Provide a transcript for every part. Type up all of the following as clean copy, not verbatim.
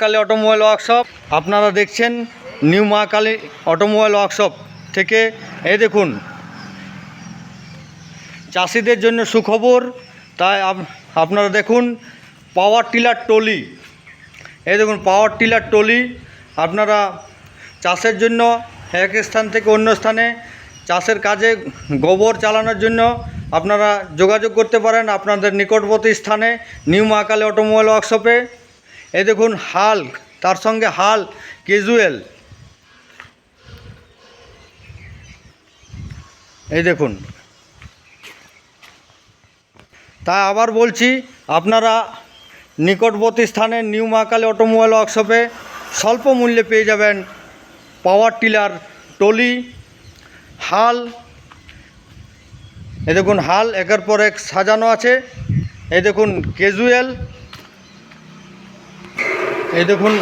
Kali automobile workshop. আপনারা দেখছেন new মা কালী অটোমোবাইল ওয়ার্কশপ থেকে। এই দেখুন, চাষিদের জন্য সুখবর। তাই আপনারা দেখুন পাওয়ার টিলার ট্রলি। এই দেখুন পাওয়ার টিলার ট্রলি। আপনারা চাষের জন্য এক স্থান থেকে অন্য স্থানে চাষের কাজে গোবর চালানোর জন্য আপনারা যোগাযোগ করতে পারেন আপনাদের নিকটবর্তী স্থানে নিউ মা কালী অটোমোবাইল ওয়ার্কশপে। এই দেখুন হাল, তার সঙ্গে হাল ক্যাজুয়াল। এই দেখুন, তাই আবার বলছি, আপনারা নিকটবর্তী স্থানে নিউ মা কালী অটোমোবাইল ওয়ার্কশপে স্বল্প মূল্যে পেয়ে যাবেন পাওয়ার টিলার ট্রলি, হাল। এই দেখুন হাল একের পর এক সাজানো আছে। এই দেখুন ক্যাজুয়াল। এই দেখুন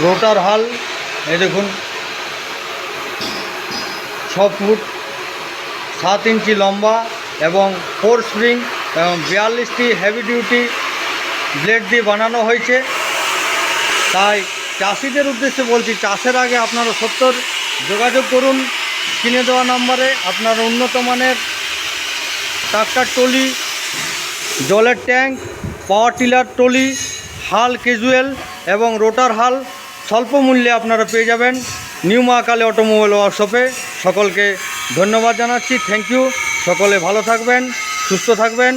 রোটার হাল। এই দেখুন 6 ফুট 7 ইঞ্চি লম্বা এবং 4 স্প্রিং এবং 42টি হেভি ডিউটি ব্লেড দিয়ে বানানো হয়েছে। তাই চাষিদের উদ্দেশ্যে বলছি, চাষের আগে আপনারা যোগাযোগ করুন স্ক্রিনে দেওয়া নম্বরে। আপনার উন্নত মানের ট্রাক্টর ট্রলি, জলের ট্যাঙ্ক, পাওয়ার টিলার ট্রলি, হাল ক্যাজুয়াল এবং রোটার হাল স্বল্প মূল্যে আপনারা পেয়ে যাবেন নিউ মা কালী অটোমোবাইল ওয়ার্কশপে। সকলকে ধন্যবাদ জানাচ্ছি। Thank you. সকলে ভালো থাকবেন, সুস্থ থাকবেন।